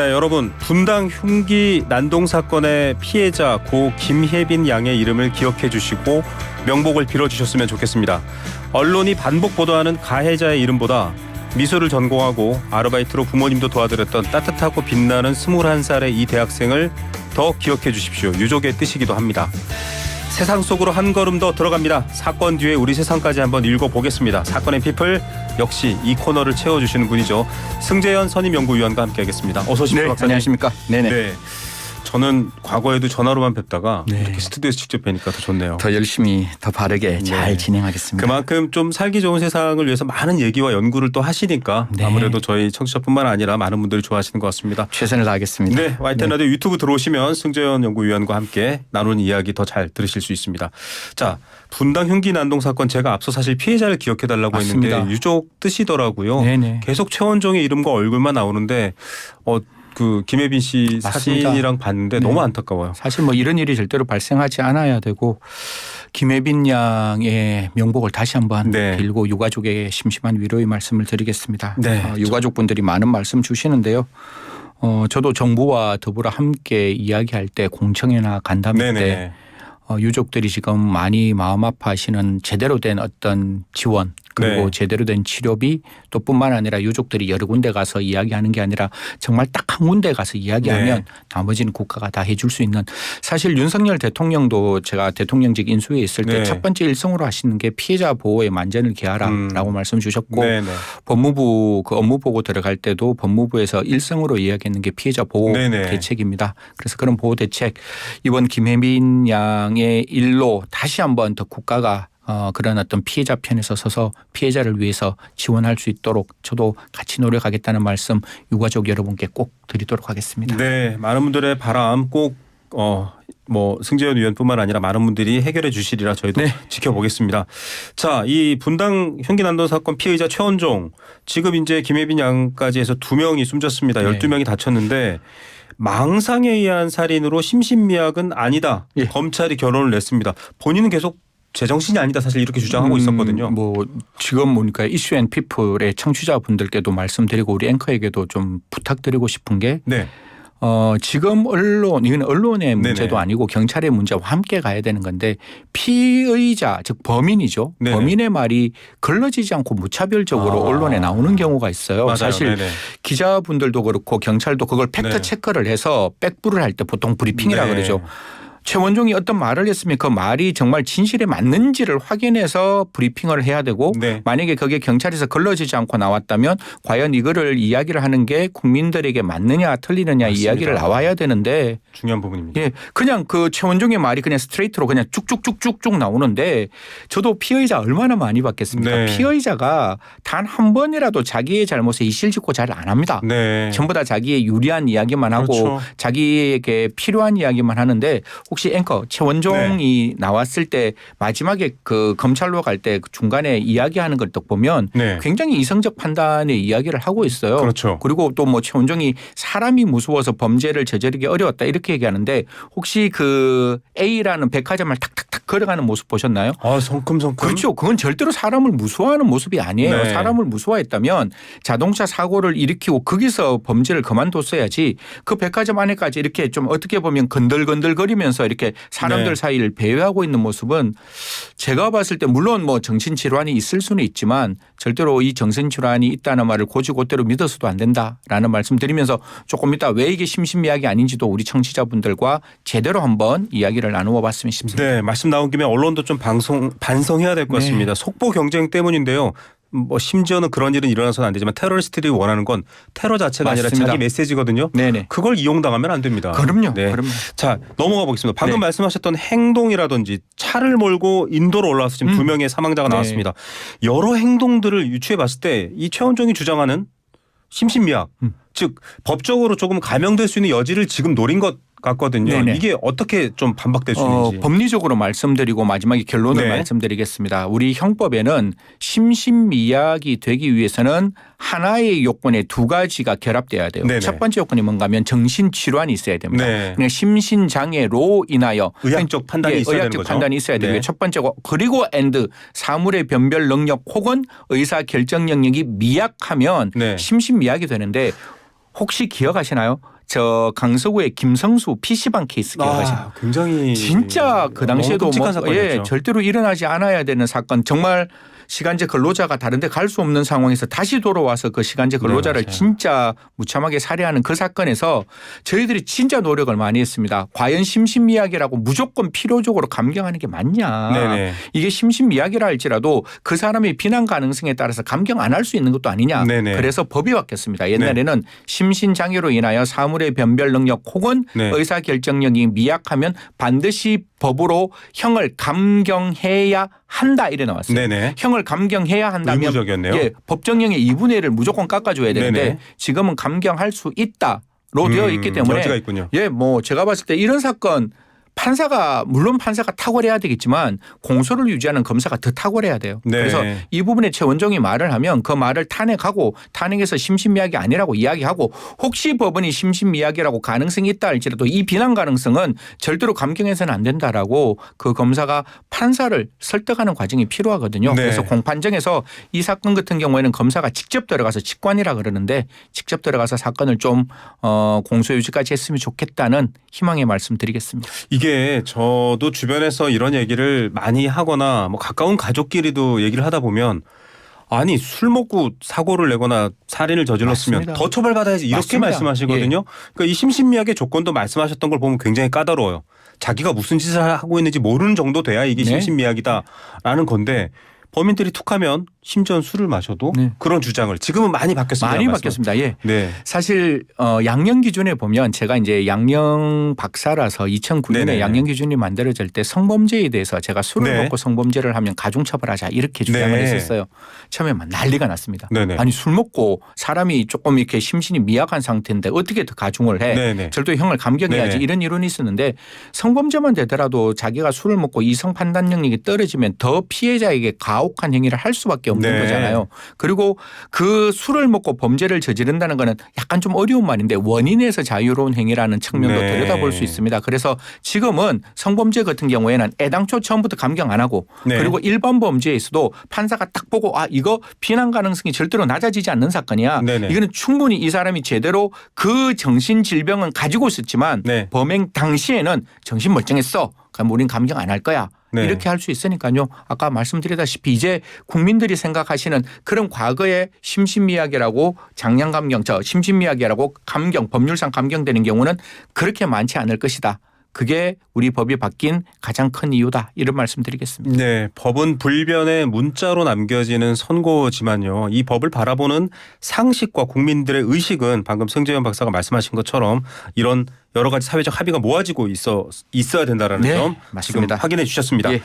네, 여러분 분당 흉기 난동 사건의 피해자 고 김혜빈 양의 이름을 기억해 주시고 명복을 빌어주셨으면 좋겠습니다. 언론이 반복 보도하는 가해자의 이름보다 미술을 전공하고 아르바이트로 부모님도 도와드렸던 따뜻하고 빛나는 21살의 이 대학생을 더 기억해 주십시오. 유족의 뜻이기도 합니다. 세상 속으로 한 걸음 더 들어갑니다. 사건 뒤에 우리 세상까지 한번 읽어보겠습니다. 사건의 피플 역시 이 코너를 채워주시는 분이죠. 승재현 선임연구위원과 함께하겠습니다. 어서 오십시오. 네, 박사님. 안녕하십니까. 네네. 네, 저는 과거에도 전화로만 뵙다가 네. 이렇게 스튜디오에서 직접 뵈니까 더 좋네요. 더 열심히 더 바르게 잘 진행하겠습니다. 그만큼 좀 살기 좋은 세상을 위해서 많은 얘기와 연구를 또 하시니까 네. 아무래도 저희 청취자뿐만 아니라 많은 분들이 좋아하시는 것 같습니다. 최선을 다하겠습니다. 네, YTN 라디오 유튜브 들어오시면 승재현 연구위원과 함께 나누는 이야기 더 잘 들으실 수 있습니다. 자, 분당 흉기 난동 사건 제가 앞서 사실 피해자를 기억해달라고 맞습니다. 했는데 유족 뜻이더라고요. 네네. 계속 최원종의 이름과 얼굴만 나오는데 그 김혜빈 씨 맞습니다. 사진이랑 봤는데 네. 너무 안타까워요. 사실 뭐 이런 일이 절대로 발생하지 않아야 되고 김혜빈 양의 명복을 다시 한번 네. 빌고 유가족에게 심심한 위로의 말씀을 드리겠습니다. 네. 유가족분들이 많은 말씀 주시는데요. 저도 정부와 더불어 함께 이야기할 때 공청회나 간담회 때 네네. 유족들이 지금 많이 마음 아파하시는 제대로 된 어떤 지원 그리고 네. 제대로 된 치료비 또 뿐만 아니라 유족들이 여러 군데 가서 이야기하는 게 아니라 정말 딱 한 군데 가서 이야기하면 네. 나머지는 국가가 다 해줄 수 있는 사실 윤석열 대통령도 제가 대통령직 인수위에 있을 때 네. 첫 번째 일성으로 하시는 게 피해자 보호에 만전을 기하라라고 말씀 주셨고 네네. 법무부 그 업무 보고 들어갈 때도 법무부에서 일성으로 이야기했는 게 피해자 보호 네네. 대책입니다. 그래서 그런 보호 대책 이번 김혜민 양의 일로 다시 한번 더 국가가 그런 어떤 피해자 편에서 서서 피해자를 위해서 지원할 수 있도록 저도 같이 노력하겠다는 말씀 유가족 여러분께 꼭 드리도록 하겠습니다. 네, 많은 분들의 바람 꼭 승재현 위원뿐만 아니라 많은 분들이 해결해 주시리라 저희도 네. 지켜보겠습니다. 자, 이 분당 흉기 난동 사건 피해자 최원종 지금 이제 김혜빈 양까지 해서 2명이 숨졌습니다. 네. 12명이 다쳤는데 망상에 의한 살인으로 심신미약은 아니다. 예. 검찰이 결론을 냈습니다. 본인은 계속 제정신이 아니다 사실 이렇게 주장하고 있었거든요. 뭐 지금 보니까 이슈앤피플의 청취자분들께도 말씀드리고 우리 앵커에게도 좀 부탁드리고 싶은 게 네. 지금 이건 언론의 문제도 네네. 아니고 경찰의 문제와 함께 가야 되는 건데 피의자 즉 범인이죠. 네네. 범인의 말이 걸러지지 않고 무차별적으로 언론에 나오는 경우가 있어요. 맞아요. 사실 네네. 기자분들도 그렇고 경찰도 그걸 팩트 네. 체크를 해서 백부를 할 때 보통 브리핑이라 네. 그러죠. 최원종이 어떤 말을 했으면 그 말이 정말 진실에 맞는지를 확인해서 브리핑을 해야 되고 네. 만약에 그게 경찰에서 걸러지지 않고 나왔다면 과연 이거를 이야기를 하는 게 국민들에게 맞느냐 틀리느냐 맞습니다. 이야기를 나와야 되는데 중요한 부분입니다. 예, 그냥 그 최원종의 말이 그냥 스트레이트로 그냥 쭉쭉쭉쭉쭉 나오는데 저도 피의자 얼마나 많이 봤겠습니까? 네. 피의자가 단 한 번이라도 자기의 잘못에 이실직고 잘 안 합니다. 네. 전부 다 자기의 유리한 이야기만 하고 그렇죠. 자기에게 필요한 이야기만 하는데 혹시 앵커 최원종이 나왔을 때 마지막에 그 검찰로 갈 때 중간에 이야기하는 걸 딱 보면 네. 굉장히 이성적 판단의 이야기를 하고 있어요. 그렇죠. 그리고 또 뭐 최원종이 사람이 무서워서 범죄를 저지르기 어려웠다 이렇게 얘기하는데 혹시 그 A라는 백화점을 탁탁탁 걸어가는 모습 보셨나요? 아, 성큼성큼. 그렇죠. 그건 절대로 사람을 무서워하는 모습이 아니에요. 네. 사람을 무서워했다면 자동차 사고를 일으키고 거기서 범죄를 그만뒀어야지 그 백화점 안에까지 이렇게 좀 어떻게 보면 건들건들거리면서 이렇게 사람들 네. 사이를 배회하고 있는 모습은 제가 봤을 때 물론 뭐 정신질환이 있을 수는 있지만 절대로 이 정신질환이 있다는 말을 곧이곧대로 믿어서도 안 된다라는 말씀 드리면서 조금 이따 왜 이게 심신미약이 아닌지도 우리 청취자분들과 제대로 한번 이야기를 나누어 봤으면 싶습니다. 네, 말씀 나온 김에 언론도 좀 반성해야 될 것 네. 같습니다. 속보 경쟁 때문인데요. 뭐 심지어는 그런 일은 일어나서는 안 되지만 테러리스트들이 원하는 건 테러 자체가 아니라 맞습니다. 자기 메시지거든요. 네네. 그걸 이용당하면 안 됩니다. 그럼요. 네. 그럼요. 자, 넘어가 보겠습니다. 방금 네. 말씀하셨던 행동이라든지 차를 몰고 인도로 올라와서 지금 2명의 사망자가 네. 나왔습니다. 여러 행동들을 유추해 봤을 때 이 최원종이 주장하는 심신미약, 즉 법적으로 조금 감형될 수 있는 여지를 지금 노린 것 같거든요. 네네. 이게 어떻게 좀 반박될 수 있는지. 법리적으로 말씀드리고 마지막에 결론을 네. 말씀드리겠습니다. 우리 형법에는 심신미약이 되기 위해서는 하나의 요건에 두 가지가 결합돼야 돼요. 네네. 첫 번째 요건이 뭔가 하면 정신질환이 있어야 됩니다. 네. 그냥 심신장애로 인하여 의학적 판단이 있어야 되는 의학적 거죠. 판단이 있어야 되고요. 네. 첫 번째고 그리고 사물의 변별 능력 혹은 의사 결정 능력이 미약하면 네. 심신미약이 되는데 혹시 기억하시나요? 저 강서구의 김성수 PC방 케이스 기억하시나요? 굉장히 진짜 그 당시에도 끔찍한 사건이었죠. 절대로 일어나지 않아야 되는 사건. 정말 시간제 근로자가 다른 데 갈 수 없는 상황에서 다시 돌아와서 그 시간제 근로자를 맞아요. 진짜 무참하게 살해하는 그 사건에서 저희들이 진짜 노력을 많이 했습니다. 과연 심신미약이라고 무조건 필요적으로 감경하는 게 맞냐. 네네. 이게 심신미약이라 할지라도 그 사람의 비난 가능성에 따라서 감경 안 할 수 있는 것도 아니냐. 네네. 그래서 법이 바뀌었습니다. 옛날에는 심신장애로 인하여 사물의 변별 능력 혹은 네. 의사결정력이 미약하면 반드시 법으로 형을 감경해야 한다 이래 나왔어요. 네네. 형을 감경해야 한다면 의무적이었네요. 예, 법정형의 2분의 1을 무조건 깎아줘야 되는데 네네. 지금은 감경할 수 있다로 되어 있기 때문에 여지가 있군요. 예, 뭐 제가 봤을 때 이런 사건 물론 판사가 탁월해야 되겠지만 공소를 유지하는 검사가 더 탁월해야 돼요. 네. 그래서 이 부분에 최원종이 말을 하면 그 말을 탄핵하고 탄핵해서 심신미약이 아니라고 이야기하고 혹시 법원이 심신미약이라고 가능성이 있다 할지라도 이 비난 가능성은 절대로 감경해서는 안 된다라고 그 검사가 판사를 설득하는 과정이 필요하거든요. 네. 그래서 공판정에서 이 사건 같은 경우에는 검사가 직접 들어가서 직관이라 그러는데 직접 들어가서 사건을 좀 공소유지까지 했으면 좋겠다는 희망의 말씀 드리겠습니다. 이게 저도 주변에서 이런 얘기를 많이 하거나 뭐 가까운 가족끼리도 얘기를 하다 보면 아니 술 먹고 사고를 내거나 살인을 저질렀으면 맞습니다. 더 처벌받아야지 이렇게 맞습니다. 말씀하시거든요. 그러니까 이 심신미약의 조건도 말씀하셨던 걸 보면 굉장히 까다로워요. 자기가 무슨 짓을 하고 있는지 모르는 정도 돼야 이게 네. 심신미약이다라는 건데 범인들이 툭하면 심지어 술을 마셔도 네. 그런 주장을 지금은 많이 바뀌었습니다. 많이 바뀌었습니다. 예. 네. 사실 양형 기준에 보면 제가 이제 양형 박사라서 2009년에 네네. 양형 기준이 만들어질 때 성범죄에 대해서 제가 술을 네. 먹고 성범죄를 하면 가중처벌하자 이렇게 주장을 네. 했었어요. 처음에 막 난리가 났습니다. 네네. 아니 술 먹고 사람이 조금 이렇게 심신이 미약한 상태인데 어떻게 더 가중을 해? 네네. 절도 형을 감경해야지 네네. 이런 이론이 있었는데 성범죄만 되더라도 자기가 술을 먹고 이성 판단 능력이 떨어지면 더 피해자에게 가혹한 행위를 할 수밖에 없는 네. 거잖아요. 그리고 그 술을 먹고 범죄를 저지른다는 거는 약간 좀 어려운 말인데 원인에서 자유로운 행위라는 측면도 네. 들여다볼 수 있습니다. 그래서 지금은 성범죄 같은 경우에는 애당초 처음부터 감경 안 하고 네. 그리고 일반 범죄에서도 판사가 딱 보고 이거 비난 가능성이 절대로 낮아지지 않는 사건이야. 네네. 이거는 충분히 이 사람이 제대로 그 정신질병은 가지고 있었지만 네. 범행 당시에는 정신 멀쩡했어. 그럼 우린 감경 안 할 거야. 네. 이렇게 할 수 있으니까요. 아까 말씀드렸다시피 이제 국민들이 생각하시는 그런 과거의 심신미약이라고 장량감경, 심신미약이라고 감경, 법률상 감경되는 경우는 그렇게 많지 않을 것이다. 그게 우리 법이 바뀐 가장 큰 이유다. 이런 말씀 드리겠습니다. 네, 법은 불변의 문자로 남겨지는 선고지만요. 이 법을 바라보는 상식과 국민들의 의식은 방금 성재현 박사가 말씀하신 것처럼 이런 여러 가지 사회적 합의가 모아지고 있어야 된다라는 네, 점 맞습니다. 지금 확인해 주셨습니다. 예.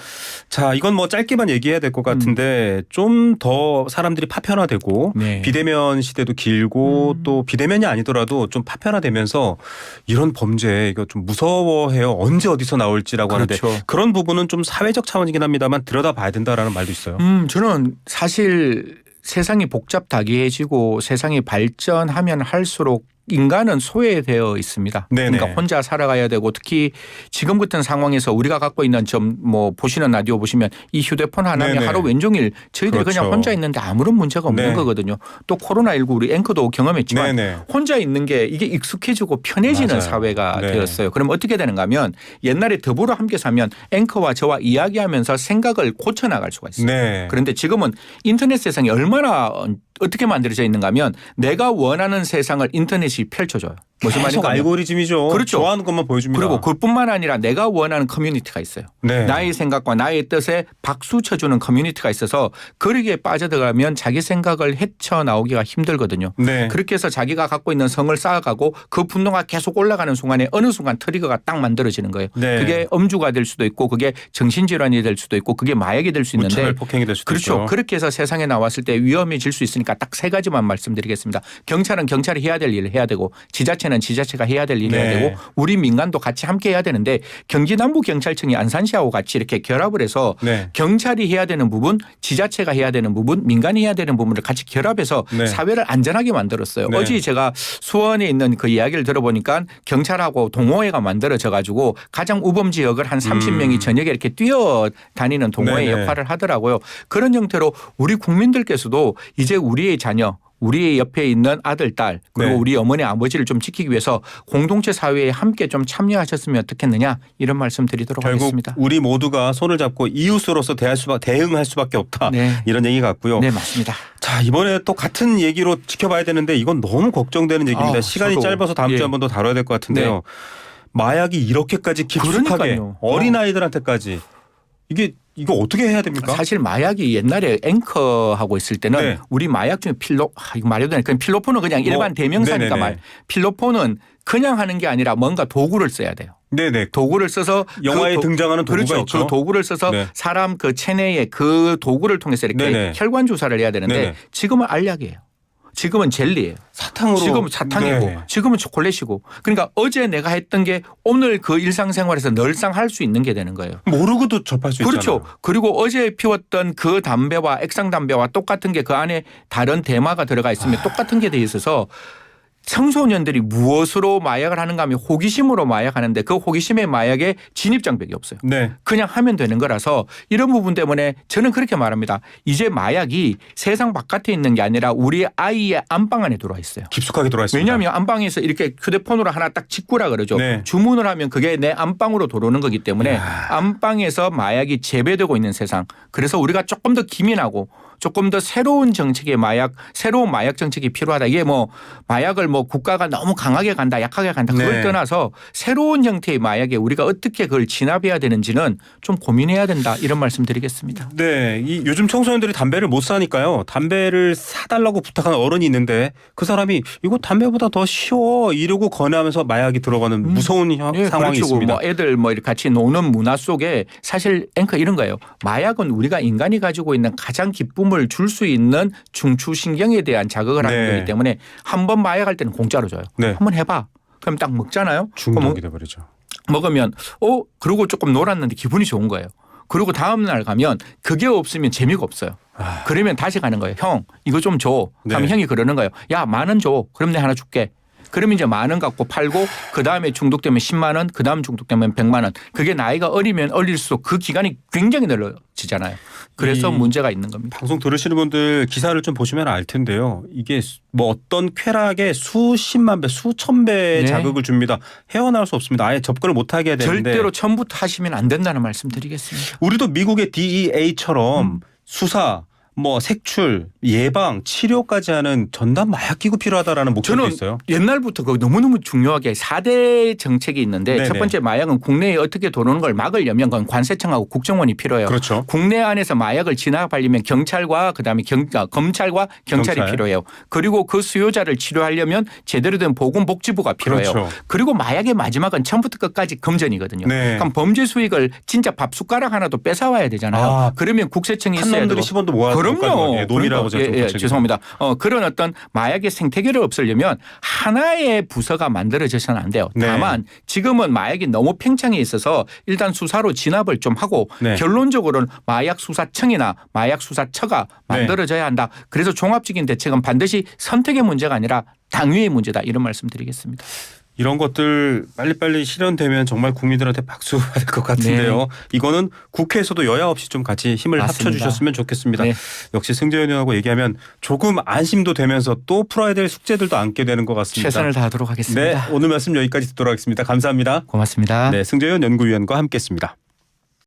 자, 이건 뭐 짧게만 얘기해야 될 것 같은데 좀 더 사람들이 파편화되고 네. 비대면 시대도 길고 또 비대면이 아니더라도 좀 파편화되면서 이런 범죄 이거 좀 무서워해요. 언제 어디서 나올지라고 그렇죠. 하는데 그런 부분은 좀 사회적 차원이긴 합니다만 들여다봐야 된다라는 말도 있어요. 저는 사실 세상이 복잡다기해지고 세상이 발전하면 할수록 인간은 소외되어 있습니다. 네네. 그러니까 혼자 살아가야 되고 특히 지금 같은 상황에서 우리가 갖고 있는 뭐 보시는 라디오 보시면 이 휴대폰 하나면 네네. 하루 왼종일 저희들이 그렇죠. 그냥 혼자 있는데 아무런 문제가 없는 네. 거거든요. 또 코로나19 우리 앵커도 경험했지만 네네. 혼자 있는 게 이게 익숙해지고 편해지는 맞아요. 사회가 네. 되었어요. 그럼 어떻게 되는가 하면 옛날에 더불어 함께 살면 앵커와 저와 이야기하면서 생각을 고쳐나갈 수가 있어요. 네. 그런데 지금은 인터넷 세상이 얼마나 어떻게 만들어져 있는가 하면 내가 원하는 세상을 인터넷이 펼쳐줘요. 무슨 계속 말인가 하면 알고리즘이죠. 그렇죠. 좋아하는 것만 보여줍니다. 그리고 그뿐만 아니라 내가 원하는 커뮤니티가 있어요. 네. 나의 생각과 나의 뜻에 박수 쳐주는 커뮤니티가 있어서 거기에 빠져들어가면 자기 생각을 헤쳐나오기가 힘들거든요. 네. 그렇게 해서 자기가 갖고 있는 성을 쌓아가고 그 분노가 계속 올라가는 순간에 어느 순간 트리거가 딱 만들어지는 거예요. 네. 그게 음주가 될 수도 있고 그게 정신질환이 될 수도 있고 그게 마약이 될 수 있는데 무차별 폭행이 될 수도 그렇죠. 있죠. 그렇게 해서 세상에 나왔을 때 위험해질 수 있으니까 딱 세 가지만 말씀드리겠습니다. 경찰은 경찰이 해야 될 일을 해야 되고 지자체는 지자체가 해야 될 일을 네. 해야 되고 우리 민간도 같이 함께 해야 되는데 경기 남부경찰청이 안산시하고 같이 이렇게 결합을 해서 네. 경찰이 해야 되는 부분 지자체가 해야 되는 부분 민간이 해야 되는 부분을 같이 결합해서 네. 사회를 안전하게 만들었어요. 네. 어제 제가 수원에 있는 그 이야기를 들어보니까 경찰하고 동호회가 만들어져 가지고 가장 우범 지역을 한 30명이 저녁에 이렇게 뛰어다니는 동호회 네네. 역할을 하더라고요. 그런 형태로 우리 국민들께서도 이제 우리의 자녀 우리 옆에 있는 아들, 딸 그리고 네. 우리 어머니, 아버지를 좀 지키기 위해서 공동체 사회에 함께 좀 참여하셨으면 어떻겠느냐 이런 말씀 드리도록 결국 하겠습니다. 우리 모두가 손을 잡고 이웃으로서 대응할 수밖에 없다. 네. 이런 얘기 같고요. 네, 맞습니다. 자, 이번에 또 같은 얘기로 지켜봐야 되는데 이건 너무 걱정되는 얘기입니다. 시간이 저도, 짧아서 다음 주에 한 번 더 다뤄야 될 것 같은데요. 마약이 이렇게까지 깊숙하게 그러니까요. 어린아이들한테까지 이거 어떻게 해야 됩니까? 사실 마약이 옛날에 앵커하고 있을 때는 네. 우리 마약 중에 이거 말해도 되니까 필로폰은 그냥 일반 대명사니까 네네네. 필로폰은 그냥 하는 게 아니라 뭔가 도구를 써야 돼요. 네네. 도구를 써서 영화에 등장하는 도구가 그렇죠. 있죠. 그 도구를 써서 네. 사람 그 체내에 그 도구를 통해서 이렇게 네네. 혈관 주사를 해야 되는데 네네. 지금은 알약이에요. 지금은 젤리예요. 사탕으로. 지금은 사탕이고 네. 지금은 초콜릿이고 그러니까 어제 내가 했던 게 오늘 그 일상생활에서 늘상 할 수 있는 게 되는 거예요. 모르고도 접할 수 그렇죠. 있잖아요. 그리고 어제 피웠던 그 담배와 액상 담배와 똑같은 게 그 안에 다른 대마가 들어가 있으면 똑같은 게 돼 있어서 청소년들이 무엇으로 마약을 하는가 하면 호기심으로 마약하는데 그 호기심의 마약에 진입장벽이 없어요. 네. 그냥 하면 되는 거라서 이런 부분 때문에 저는 그렇게 말합니다. 이제 마약이 세상 바깥에 있는 게 아니라 우리 아이의 안방 안에 들어와 있어요. 깊숙하게 들어와 있습니다. 왜냐하면 안방에서 이렇게 휴대폰으로 하나 딱 찍구라 그러죠. 네. 주문을 하면 그게 내 안방으로 들어오는 거기 때문에 안방에서 마약이 재배되고 있는 세상. 그래서 우리가 조금 더 기민하고 조금 더 새로운 정책의 새로운 마약 정책이 필요하다. 이게 뭐 마약을 뭐 국가가 너무 강하게 간다, 약하게 간다 그걸 네. 떠나서 새로운 형태의 마약에 우리가 어떻게 그걸 진압해야 되는지는 좀 고민해야 된다. 이런 말씀 드리겠습니다. 네, 요즘 청소년들이 담배를 못 사니까요. 담배를 사달라고 부탁하는 어른이 있는데 그 사람이 이거 담배보다 더 쉬워 이러고 권하면서 마약이 들어가는 무서운 예, 상황이 그렇죠. 있습니다. 뭐 애들 뭐 이렇게 같이 노는 문화 속에 사실 앵커 이런 거예요. 마약은 우리가 인간이 가지고 있는 가장 기쁨을 줄 수 있는 중추신경에 대한 자극을 하는 네. 거기 때문에 한 번 마약할 때는 공짜로 줘요. 네. 한번 해봐. 그럼 딱 먹잖아요. 중독이 돼버리죠. 먹으면 그러고 조금 놀았는데 기분이 좋은 거예요. 그리고 다음 날 가면 그게 없으면 재미가 없어요. 그러면 다시 가는 거예요. 형 이거 좀 줘. 그러면 네. 형이 그러는 거예요. 야 10,000원 줘. 그럼 내가 하나 줄게. 그러면 이제 10,000원 갖고 팔고 그다음에 중독되면 10만 원, 그다음 중독되면 100만 원. 그게 나이가 어리면 어릴수록 그 기간이 굉장히 늘어지잖아요. 그래서 문제가 있는 겁니다. 방송 들으시는 분들 기사를 좀 보시면 알 텐데요. 이게 뭐 어떤 쾌락에 수십만 배, 수천 배의 네. 자극을 줍니다. 헤어나올 수 없습니다. 아예 접근을 못하게 해야 되는데. 절대로 처음부터 하시면 안 된다는 말씀 드리겠습니다. 우리도 미국의 DEA처럼 수사, 뭐 색출, 예방, 치료까지 하는 전담 마약기구 필요하다라는 목표도 저는 있어요. 옛날부터 그 너무너무 중요하게 4대 정책이 있는데 네네. 첫 번째 마약은 국내에 어떻게 들어오는 걸 막으려면 그건 관세청하고 국정원이 필요해요. 그렇죠. 국내 안에서 마약을 진압하려면 경찰과 그다음에 검찰과 경찰이 경찰. 필요해요. 그리고 그 수요자를 치료하려면 제대로 된 보건복지부가 필요해요. 그렇죠. 그리고 마약의 마지막은 처음부터 끝까지 검전이거든요. 네. 그럼 범죄 수익을 진짜 밥 숟가락 하나도 뺏어와야 되잖아요. 그러면 국세청이 한 있어야 놈들이 되고. 10원도 모아. 그럼요. 예, 놈이라고 제가 좀 거칠게. 죄송합니다. 그런 어떤 마약의 생태계를 없애려면 하나의 부서가 만들어져서는 안 돼요. 네. 다만 지금은 마약이 너무 팽창해 있어서 일단 수사로 진압을 좀 하고 네. 결론적으로는 마약수사청이나 마약수사처가 만들어져야 한다. 그래서 종합적인 대책은 반드시 선택의 문제가 아니라 당위의 문제다. 이런 말씀 드리겠습니다. 이런 것들 빨리빨리 실현되면 정말 국민들한테 박수 받을 것 같은데요. 네. 이거는 국회에서도 여야 없이 좀 같이 힘을 맞습니다. 합쳐주셨으면 좋겠습니다. 네. 역시 승재현 의원하고 얘기하면 조금 안심도 되면서 또 풀어야 될 숙제들도 안게 되는 것 같습니다. 최선을 다하도록 네, 하겠습니다. 오늘 말씀 여기까지 듣도록 하겠습니다. 감사합니다. 고맙습니다. 네, 승재현 연구위원과 함께했습니다.